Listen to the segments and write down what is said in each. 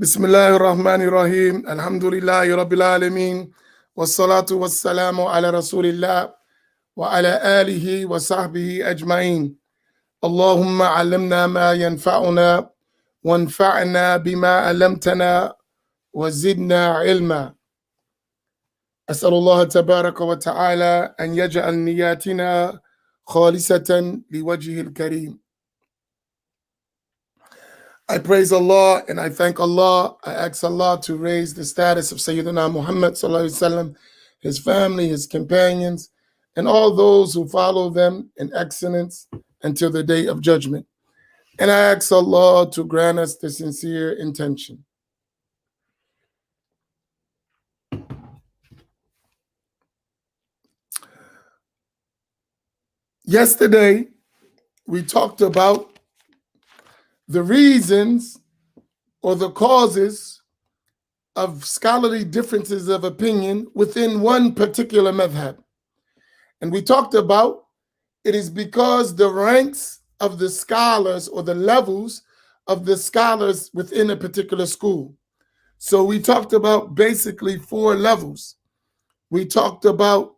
بسم الله الرحمن الرحيم الحمد لله رب العالمين والصلاة والسلام على رسول الله وعلى آله وصحبه أجمعين اللهم علمنا ما ينفعنا وانفعنا بما علمتنا وزدنا علما أسأل الله تبارك وتعالى أن يجعل نياتنا خالصة لوجهه الكريم. I praise Allah and I thank Allah. I ask Allah to raise the status of Sayyidina Muhammad sallallahu alaihi wasallam, his family, his companions, and all those who follow them in excellence until the day of judgment. And I ask Allah to grant us the sincere intention. Yesterday, we talked about the reasons or the causes of scholarly differences of opinion within one particular madhab. And we talked about it is because the ranks of the scholars or the levels of the scholars within a particular school. So we talked about basically 4 levels. We talked about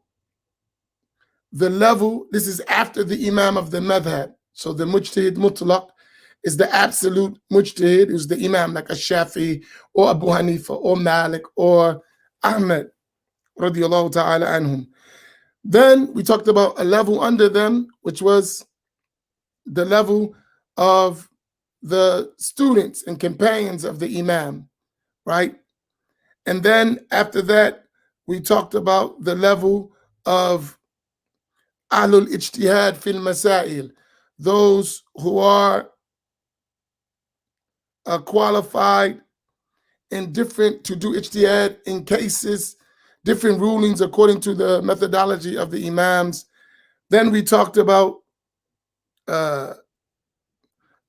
the level, this is after the imam of the madhab. So the mujtahid mutlaq is the absolute mujtahid, who's the imam like a Shafi or Abu Hanifa or Malik or Ahmed radiyallahu ta'ala anhum. Then we talked about a level under them, which was the level of the students and companions of the imam, right? And then after that, we talked about the level of Ahlul Ijtihad fil Masail, those who are qualified in different to do ijtihad in cases, different rulings according to the methodology of the imams. Then we talked about Ahlul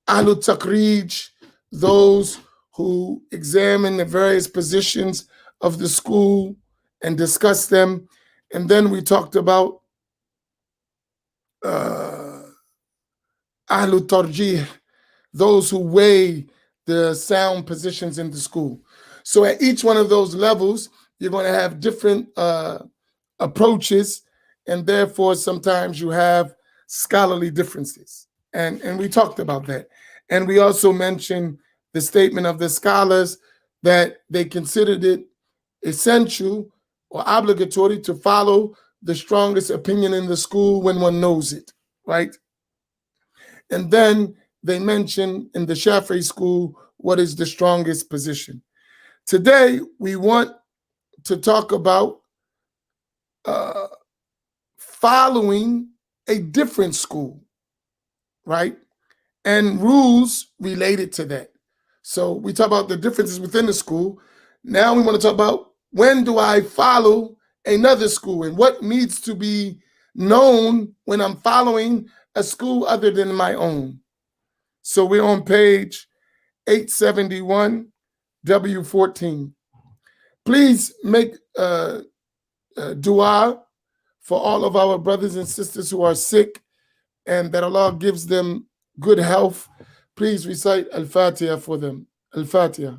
Taqrij, those who examine the various positions of the school and discuss them. And then we talked about Ahlul Tarjih, those who weigh the sound positions in the school. So at each one of those levels, you're going to have different approaches, and therefore sometimes you have scholarly differences. And we talked about that. And we also mentioned the statement of the scholars that they considered it essential or obligatory to follow the strongest opinion in the school when one knows it, right? And then they mention in the Shafi'i school what is the strongest position. Today, we want to talk about following a different school, right? And rules related to that. So we talk about the differences within the school. Now we want to talk about when do I follow another school and what needs to be known when I'm following a school other than my own. So we're on page 871, W14. Please make dua for all of our brothers and sisters who are sick and that Allah gives them good health. Please recite Al-Fatiha for them. Al-Fatiha.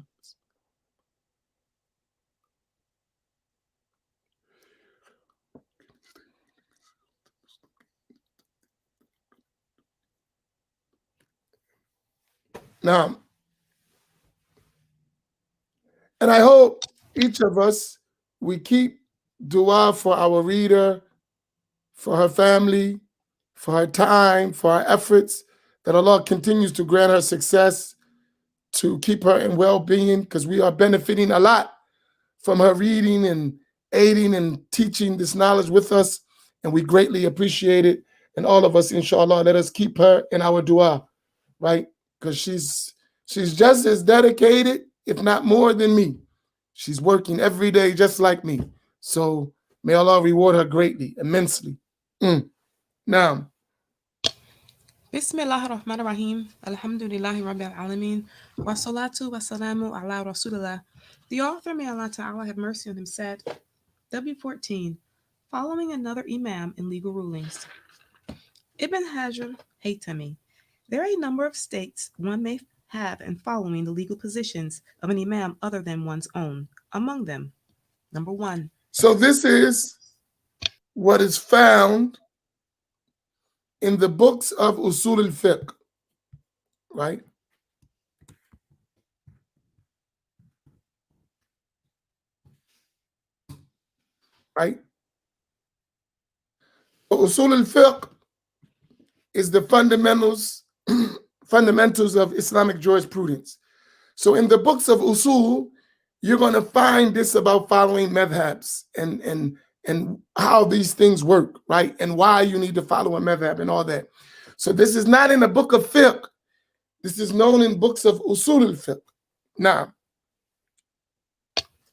Now, and I hope each of us, we keep dua for our reader, for her family, for her time, for her efforts, that Allah continues to grant her success, to keep her in well-being, because we are benefiting a lot from her reading and aiding and teaching this knowledge with us, and we greatly appreciate it. And all of us, inshallah, let us keep her in our dua, right? Because she's just as dedicated, if not more than me. She's working every day just like me. So may Allah reward her greatly, immensely. Now, Bismillah ar-Rahman ar-Rahim. Alhamdulillahi Rabbil Alameen. Wa salatu wa salamu ala Rasulullah. The author, may Allah Ta'ala have mercy on him, said, W14, following another Imam in legal rulings. Ibn Hajar Haytami. There are a number of states one may have in following the legal positions of an imam other than one's own. Among them, number one. So this is what is found in the books of Usul al-Fiqh, right? Right? Usul al-Fiqh is the fundamentals of Islamic jurisprudence. So in the books of Usul, you're going to find this about following madhabs and how these things work, right? And why you need to follow a madhab and all that. So this is not in the book of fiqh. This is known in books of Usul al-Fiqh. Now,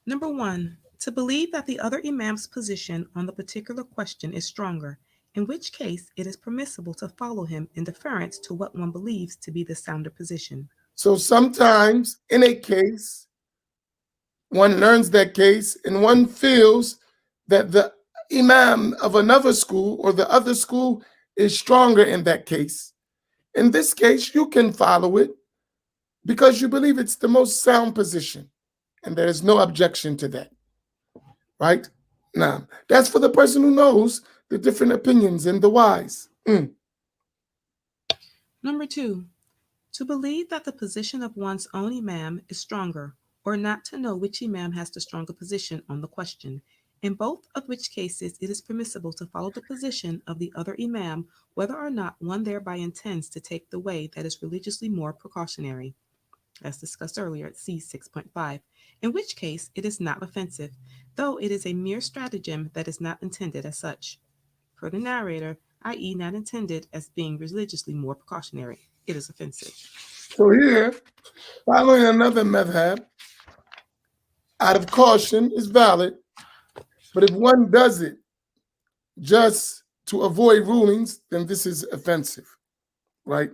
Number one, to believe that the other imam's position on the particular question is stronger, in which case it is permissible to follow him in deference to what one believes to be the sounder position. so sometimes in a case, one learns that case and one feels that the imam of another school or the other school is stronger in that case. In this case, you can follow it because you believe it's the most sound position, and there is no objection to that, right? Now, that's for the person who knows the different opinions and the whys. Number two, to believe that the position of one's own imam is stronger, or not to know which imam has the stronger position on the question, in both of which cases it is permissible to follow the position of the other imam, whether or not one thereby intends to take the way that is religiously more precautionary, as discussed earlier at C 6.5, in which case it is not offensive, though it is a mere stratagem that is not intended as such. Per the narrator, i.e., not intended as being religiously more precautionary. It is offensive. So here, following another madhab out of caution is valid, but if one does it just to avoid rulings, then this is offensive, right?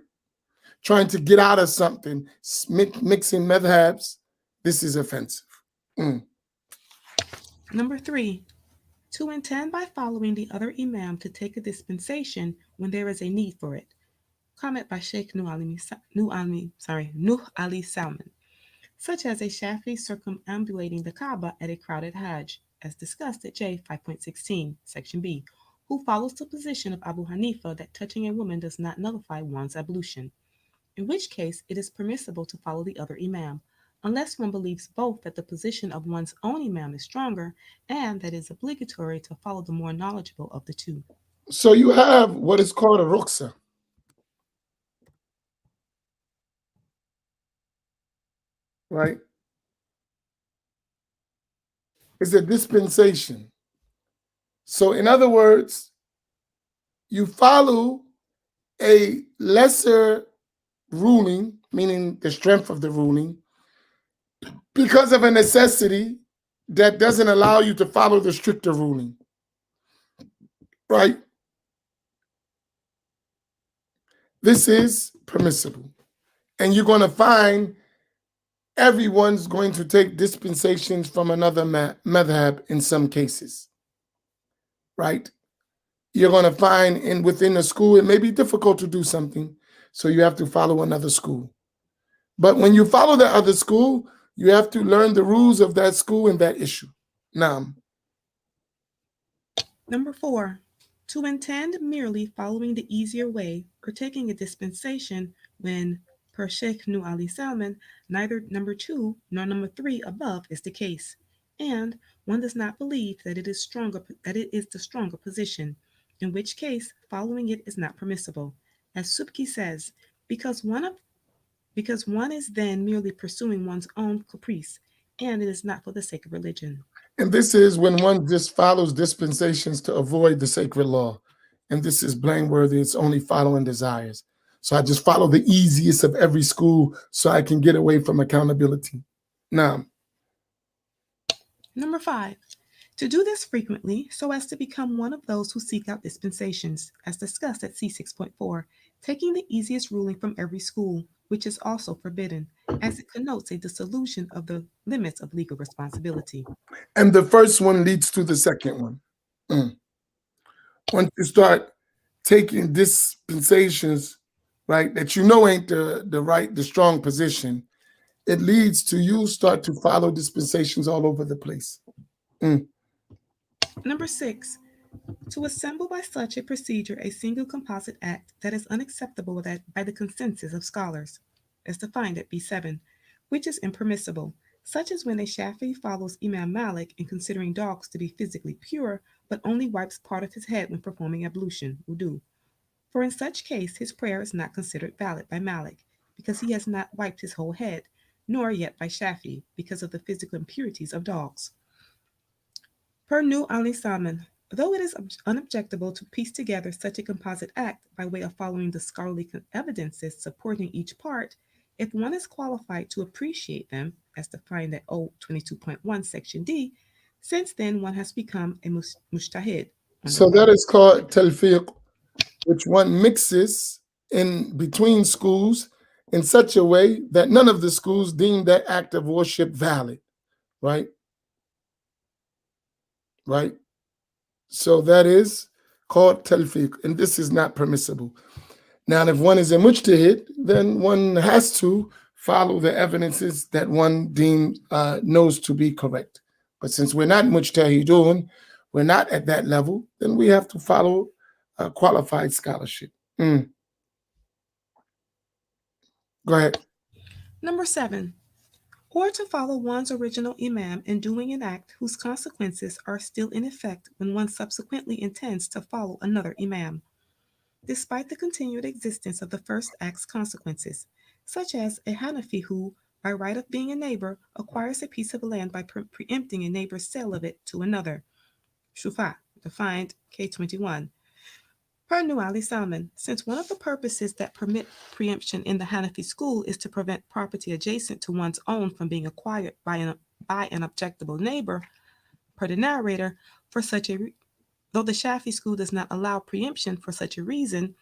Trying to get out of something, mixing madhabs, this is offensive. Number three, to intend by following the other imam to take a dispensation when there is a need for it. Comment by Sheikh Nuh Ali Salman, such as a Shafi circumambulating the Kaaba at a crowded Hajj, as discussed at J 5.16, Section B, who follows the position of Abu Hanifa that touching a woman does not nullify one's ablution, in which case it is permissible to follow the other imam, unless one believes both that the position of one's own imam is stronger and that it is obligatory to follow the more knowledgeable of the two. So you have what is called a ruqsa, right? It's a dispensation. So in other words, you follow a lesser ruling, meaning the strength of the ruling, because of a necessity that doesn't allow you to follow the stricter ruling, right? This is permissible. And you're going to find everyone's going to take dispensations from another madhab in some cases, right? You're going to find within a school, it may be difficult to do something, so you have to follow another school. But when you follow the other school, you have to learn the rules of that school and that issue. Now, Number four, to intend merely following the easier way or taking a dispensation when, per Sheikh Nuh Ali Salman, neither number two nor number three above is the case, and one does not believe that it is the stronger position, in which case following it is not permissible, as Subki says, because one is then merely pursuing one's own caprice, and it is not for the sake of religion. and this is when one just follows dispensations to avoid the sacred law. And this is blameworthy. It's only following desires. So I just follow the easiest of every school so I can get away from accountability. Now, Number five, to do this frequently so as to become one of those who seek out dispensations, as discussed at C 6.4, taking the easiest ruling from every school, which is also forbidden, as it connotes a dissolution of the limits of legal responsibility. and the first one leads to the second one. Once you start taking dispensations right, that you know ain't the strong position, it leads to you start to follow dispensations all over the place. Number 6, to assemble by such a procedure a single composite act that is unacceptable by the consensus of scholars, as defined at B7, which is impermissible, such as when a Shafi follows Imam Malik in considering dogs to be physically pure, but only wipes part of his head when performing ablution, wudu. For in such case his prayer is not considered valid by Malik, because he has not wiped his whole head, nor yet by Shafi, because of the physical impurities of dogs. Per Nu Ali Salman, though it is unobjectable to piece together such a composite act by way of following the scholarly evidences supporting each part, if one is qualified to appreciate them, as defined at O22.1 Section D, since then one has become a mujtahid. So that is called talfiq, which one mixes in between schools in such a way that none of the schools deem that act of worship valid, right? Right? So that is called talfiq, and this is not permissible. Now, if one is a mujtahid, then one has to follow the evidences that one knows to be correct. But since we're not mujtahidun, we're not at that level, then we have to follow qualified scholarship. Go ahead. Number 7, or to follow one's original imam in doing an act whose consequences are still in effect when one subsequently intends to follow another imam, despite the continued existence of the first act's consequences, such as a Hanafi who, by right of being a neighbor, acquires a piece of land by preempting a neighbor's sale of it to another. Shufa, defined K21. Per Nu Ali Salman, since one of the purposes that permit preemption in the Hanafi school is to prevent property adjacent to one's own from being acquired by an objectable neighbor, per the narrator, though the Shafi school does not allow preemption for such a reason,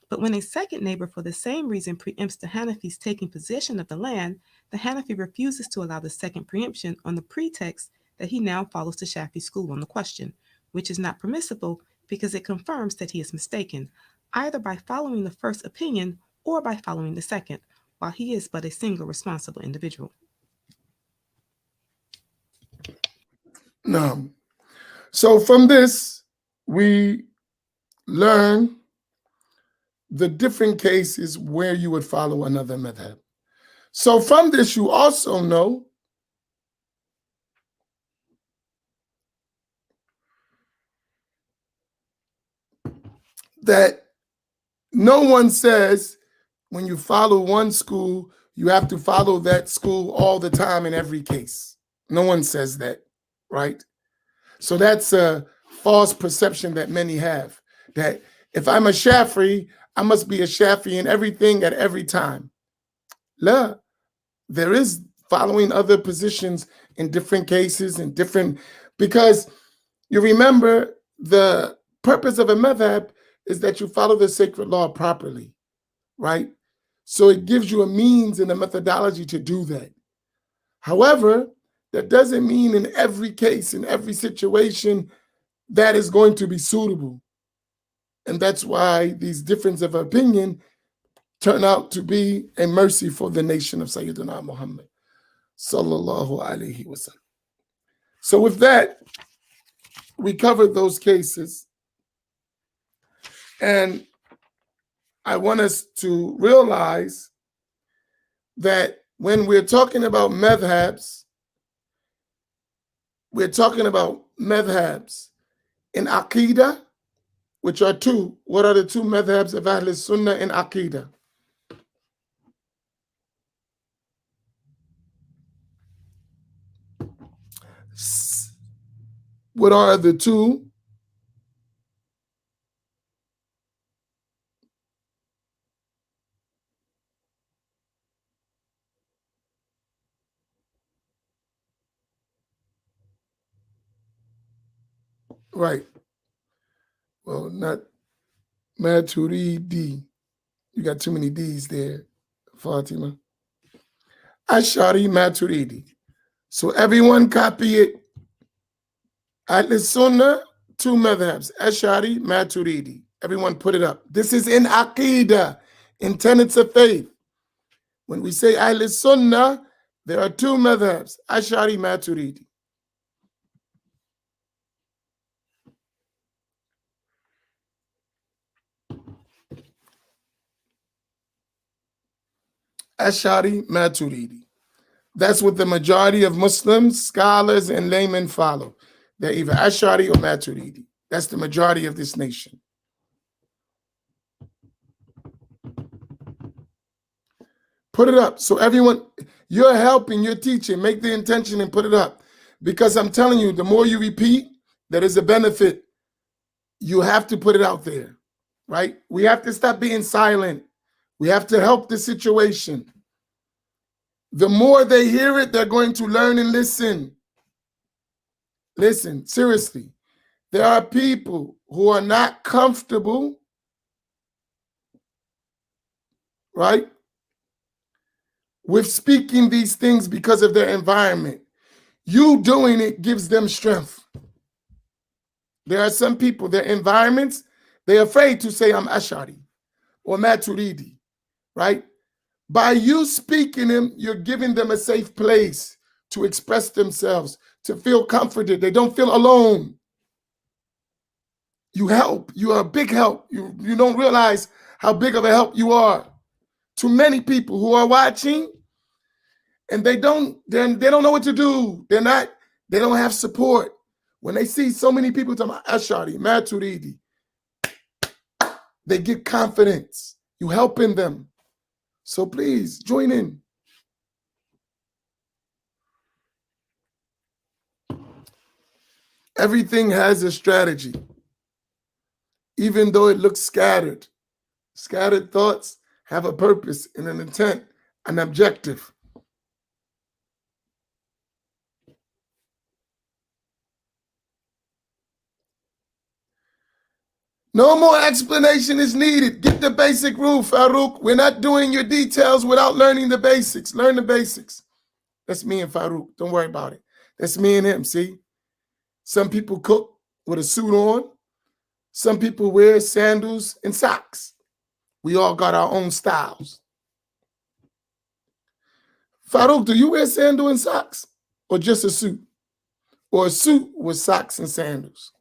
but when a second neighbor for the same reason preempts the Hanafi's taking possession of the land, the Hanafi refuses to allow the second preemption on the pretext that he now follows the Shafi school on the question, which is not permissible because it confirms that he is mistaken, either by following the first opinion or by following the second, while he is but a single responsible individual. No. So from this, we learn the different cases where you would follow another madhab. So from this, you also know that no one says when you follow one school, you have to follow that school all the time in every case. No one says that, right? So that's a false perception that many have, that if I'm a Shafi, I must be a Shafi in everything at every time. La, there is following other positions in different cases and different, because you remember the purpose of a madhab is that you follow the sacred law properly, right? So it gives you a means and a methodology to do that. However, that doesn't mean in every case, in every situation, that is going to be suitable. And that's why these differences of opinion turn out to be a mercy for the nation of Sayyidina Muhammad, sallallahu alaihi wasallam. So with that, we covered those cases. And I want us to realize that when we're talking about madhabs, we're talking about madhabs in Aqidah, which are two. What are the two madhabs of Ahl Sunnah in Aqidah? What are the two? Right. Well, not Maturidi. You got too many D's there, Fatima. Ashari Maturidi. So everyone copy it. Ahl Sunnah, two madhabs. Ashari, Maturidi. Everyone put it up. This is in Aqidah. in tenets of faith. When we say Ahl Sunnah, there are two madhabs, Ash'ari, Maturidi. Ash'ari, Maturidi. That's what the majority of Muslims, scholars, and laymen follow. They're either Ash'ari or Maturidi. That's the majority of this nation. Put it up. So everyone, you're helping, you're teaching, make the intention and put it up. Because I'm telling you, the more you repeat, there is a benefit. You have to put it out there, right? We have to stop being silent. We have to help the situation. The more they hear it, they're going to learn and listen. Listen, seriously. There are people who are not comfortable, right, with speaking these things because of their environment. You doing it gives them strength. There are some people, their environments, they're afraid to say I'm Ash'ari or Maturidi, right? By you speaking them, you're giving them a safe place to express themselves, to feel comforted. They don't feel alone. You help. You are a big help. You don't realize how big of a help you are to many people who are watching, and they don't know what to do. They don't have support. When they see so many people talking about Ash'ari, Maturidi, they get confidence. You helping them. So please join in. Everything has a strategy, even though it looks scattered. Scattered thoughts have a purpose and an intent, an objective. No more explanation is needed. Get the basic rule, Farouk. We're not doing your details without learning the basics. Learn the basics. That's me and Farouk. Don't worry about it. That's me and him, see? Some people cook with a suit on. Some people wear sandals and socks. We all got our own styles. Farouk, do you wear sandals and socks? Or just a suit? Or a suit with socks and sandals?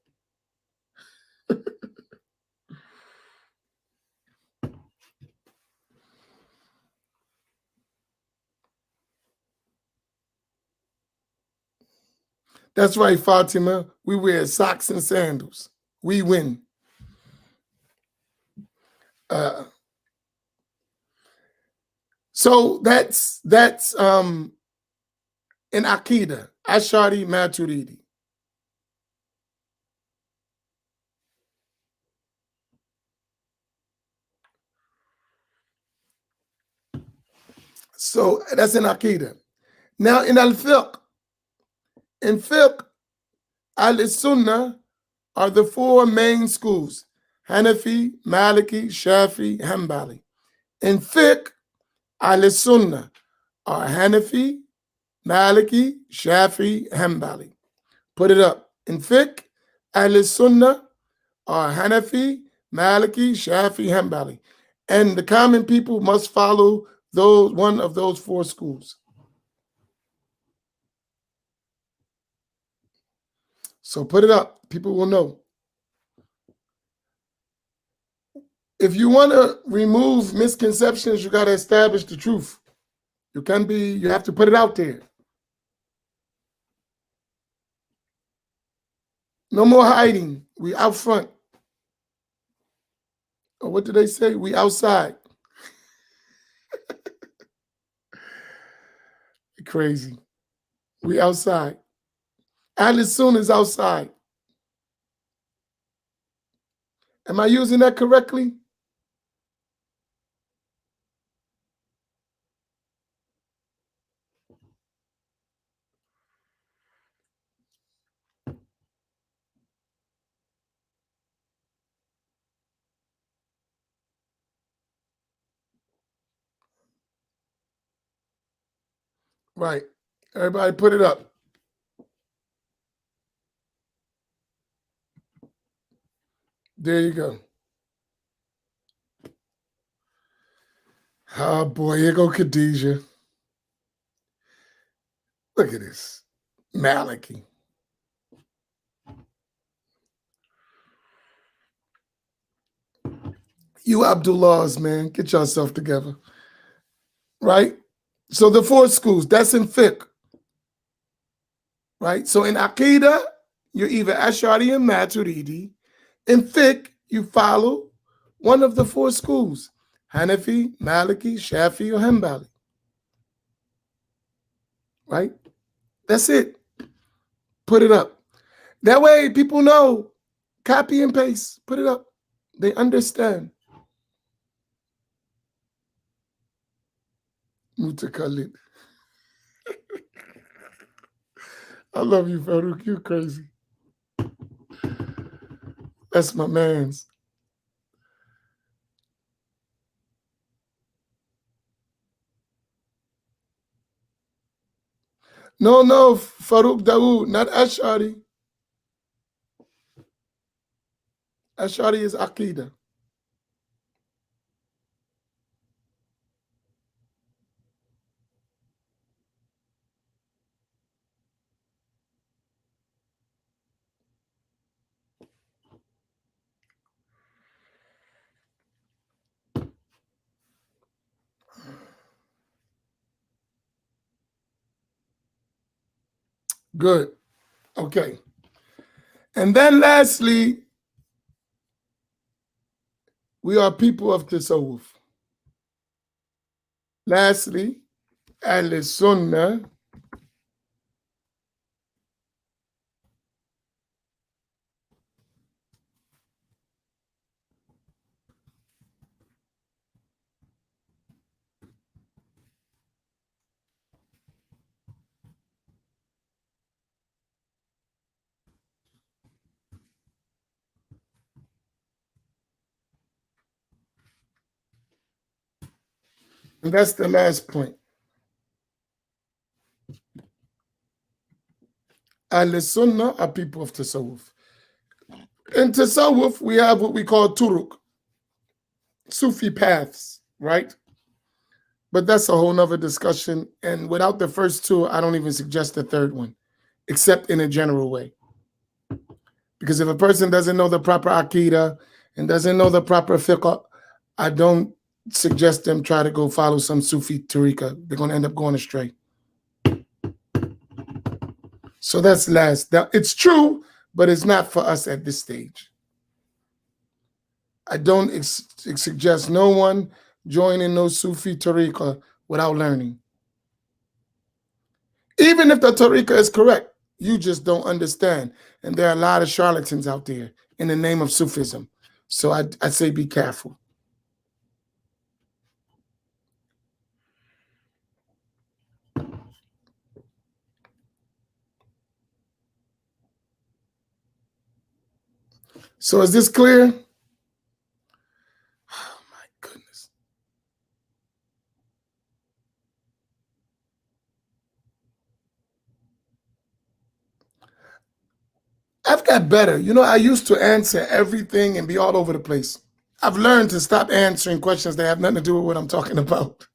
That's right, Fatima. We wear socks and sandals. We win. So that's in Aqidah, Ash'ari, Maturidi. So that's in Aqidah. Now in Al-Fiqh, Al-Sunnah are the four main schools: Hanafi, Maliki, Shafi, Hanbali. In fiqh, Al-Sunnah are Hanafi, Maliki, Shafi, Hanbali. Put it up. In fiqh, Al-Sunnah are Hanafi, Maliki, Shafi, Hanbali. And the common people must follow one of those four schools. So put it up. People will know. If you want to remove misconceptions, you got to establish the truth. You have to put it out there. No more hiding. We out front. Or what do they say? We outside. Crazy. We outside. Al-Sunnah is outside. Am I using that correctly? Right. Everybody put it up. There you go. Oh boy, here go Khadijah. Look at this. Maliki. You Abdullahs, man, get yourself together. Right? So the four schools, that's in fiqh. Right? So in Aqidah, you're either Ash'ari and Maturidi. In fiqh, you follow one of the four schools. Hanafi, Maliki, Shafi, or Hanbali. Right? That's it. Put it up. That way people know. Copy and paste. Put it up. They understand. Mutakalid. I love you, Farouk. You're crazy. That's my man's. No, Farouk Dawood, not Ash'ari. Ash'ari is Aqidah. Good. Okay. And then lastly, we are people of Tasawwuf. Lastly, Al-Sunnah. And that's the last point. Al-Sunnah are people of Tasawwuf. In Tasawwuf, we have what we call Turuk, Sufi paths, right? But that's a whole nother discussion. And without the first two, I don't even suggest the third one, except in a general way. Because if a person doesn't know the proper Aqidah and doesn't know the proper fiqh, I don't suggest them try to go follow some Sufi tariqah. They're going to end up going astray. So that's last. Now, it's true, but it's not for us at this stage. I don't suggest no one joining no Sufi tariqah without learning. Even if the tariqah is correct, you just don't understand. And there are a lot of charlatans out there in the name of Sufism. So I say be careful. So is this clear? Oh my goodness. I've got better. You know, I used to answer everything and be all over the place. I've learned to stop answering questions that have nothing to do with what I'm talking about.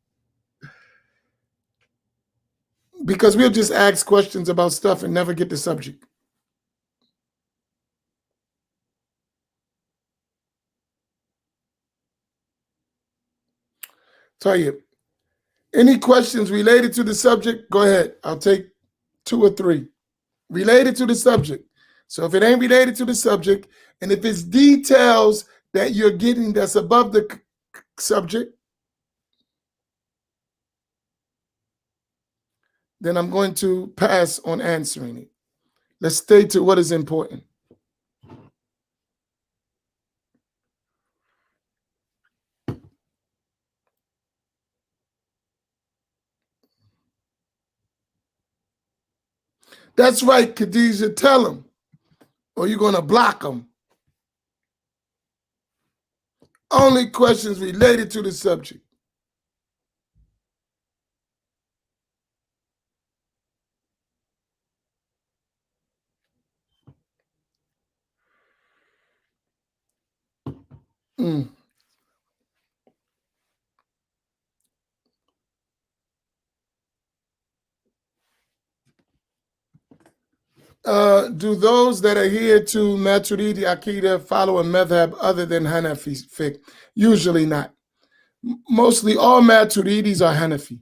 Because we'll just ask questions about stuff and never get the subject. Tell you, any questions related to the subject, go ahead. I'll take 2 or 3 related to the subject. So if it ain't related to the subject, and if it's details that you're getting that's above the subject, then I'm going to pass on answering it. Let's stay to what is important. That's right, Khadijah, tell them, or you're going to block them. Only questions related to the subject. Mm. Do those that adhere to Maturidi Aqidah follow a madhab other than Hanafi fiqh? Usually not. Mostly all Maturidis are Hanafi.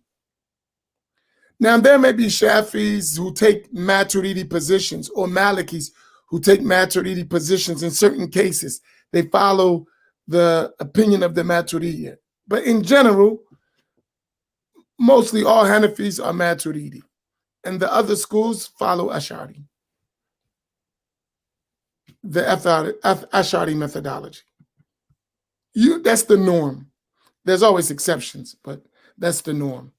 Now, there may be Shafis who take Maturidi positions or Malikis who take Maturidi positions in certain cases. They follow the opinion of the Maturidi. But in general, mostly all Hanafis are Maturidi. And the other schools follow Ash'ari, the Ash'ari methodology. That's the norm. There's always exceptions, but that's the norm.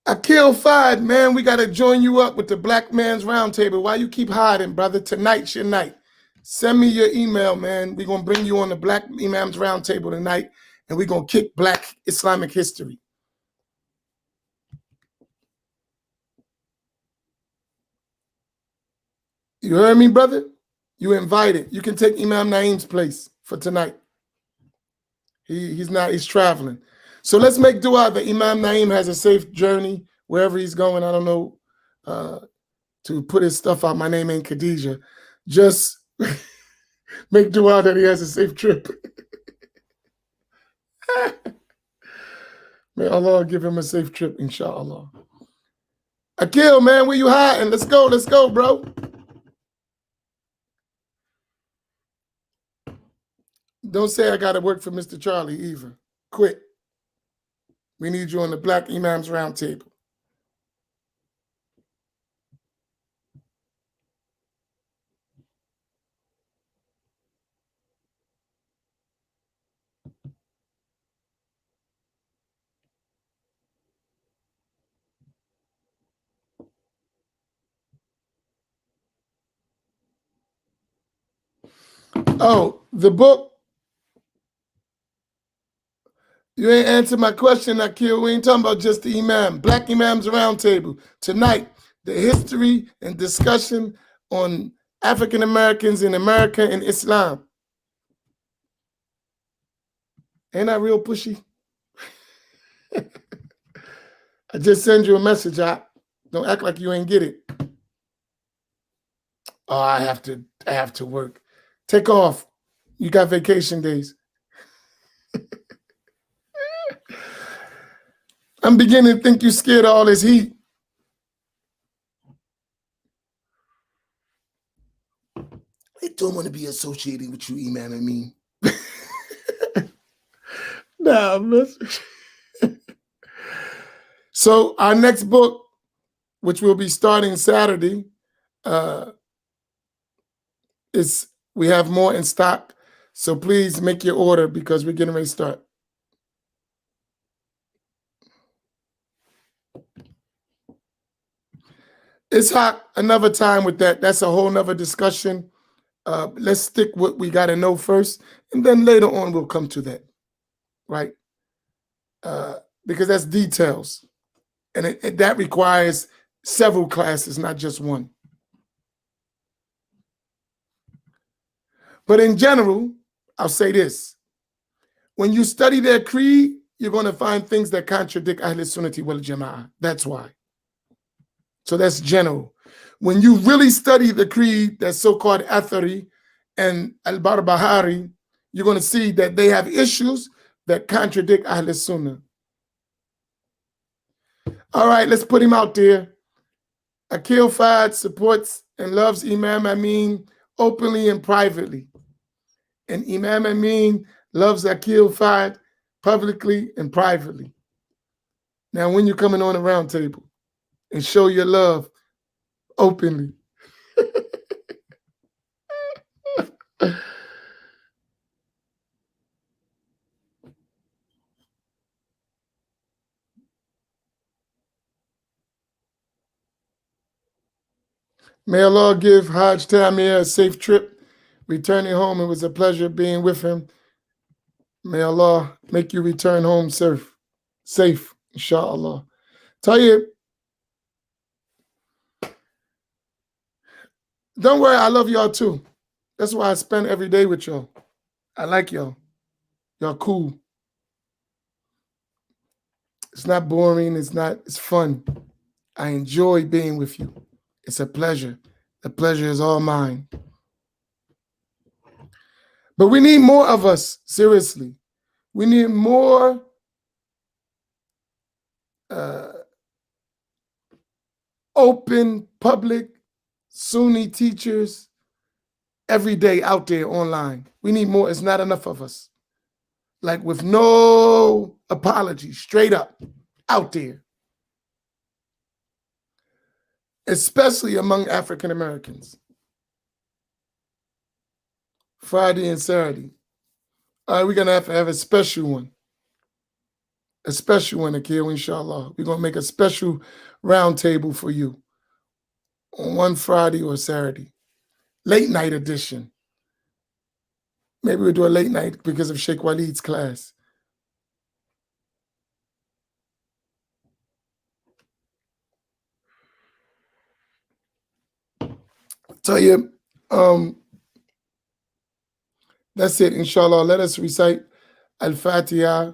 Akil Fad, man, we got to join you up with the Black Man's Roundtable. Why you keep hiding, brother? Tonight's your night. Send me your email, man. We're going to bring you on the Black Imam's Roundtable tonight, and we're going to kick Black Islamic history. You heard me, brother? You invited. You can take Imam Naeem's place for tonight. He's traveling. So let's make dua that Imam Naeem has a safe journey wherever he's going. I don't know to put his stuff out. My name ain't Khadijah. Just make dua that he has a safe trip. May Allah give him a safe trip, inshallah. Akil, man, where you hiding? Let's go, bro. Don't say I got to work for Mr. Charlie either. Quit. We need you on the Black Imams Roundtable. Oh, the book. You ain't answered my question, Akil. We ain't talking about just the Imam. Black Imams Roundtable. Tonight, the history and discussion on African Americans in America and Islam. Ain't I real pushy? I just send you a message out. Don't act like you ain't get it. Oh, I have to work. Take off. You got vacation days. I'm beginning to think you're scared of all this heat. I don't want to be associated with you, Imam Amin. Nah, I'm not. So our next book, which will be starting Saturday, we have more in stock. So please make your order because we're getting ready to start. It's hot another time with that. That's a whole nother discussion. Let's stick what we got to know first, and then later on we'll come to that, right? Because that's details, and that requires several classes, not just one. But in general, I'll say this. When you study their creed, you're going to find things that contradict Ahl Sunnati wal Jama'ah. That's why. So that's general. When you really study the creed, that so-called Athari and Al-Barbahari, you're going to see that they have issues that contradict Ahl Sunnah. All right, let's put him out there. Akil Fad supports and loves Imam Amin openly and privately. And Imam Amin loves Akil Fad publicly and privately. Now, when you're coming on a round table and show your love openly. May Allah give Hajj Tamir a safe trip. Returning home, it was a pleasure being with him. May Allah make you return home safe, inshallah. Tayyib, don't worry, I love y'all too. That's why I spend every day with y'all. I like y'all. Y'all cool. It's not boring. It's fun. I enjoy being with you. It's a pleasure. The pleasure is all mine. But we need more of us, seriously. We need more open, public, Sunni teachers every day out there online. We need more. It's not enough of us. Like with no apology, straight up, out there. Especially among African Americans. Friday and Saturday. All right, we're going to have a special one. A special one, Akil, inshallah. We're going to make a special round table for you on one Friday or Saturday. Late night edition. Maybe we'll do a late night because of Sheikh Waleed's class. Tell you, that's it, inshallah. Let us recite Al-Fatiha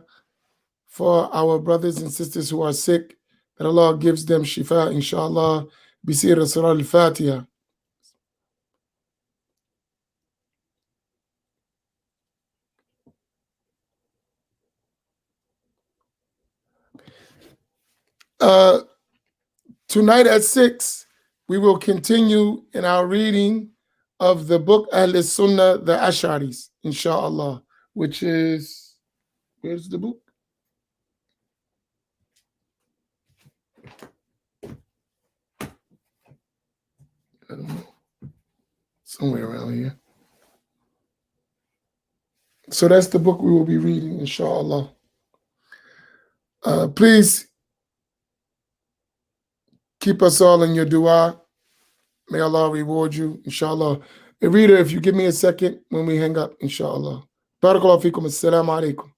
for our brothers and sisters who are sick, that Allah gives them shifa, inshallah. Bisir Surah Al-Fatiha. Tonight at 6, we will continue in our reading of the book Ahl-Sunnah, the Ash'aris, inshallah, which is, where's the book? I don't know. Somewhere around here. So that's the book we will be reading, inshallah. Please keep us all in your dua. May Allah reward you, inshallah. Reader, if you give me a second when we hang up, inshallah. Barakallahu feekum. Assalamu alaikum.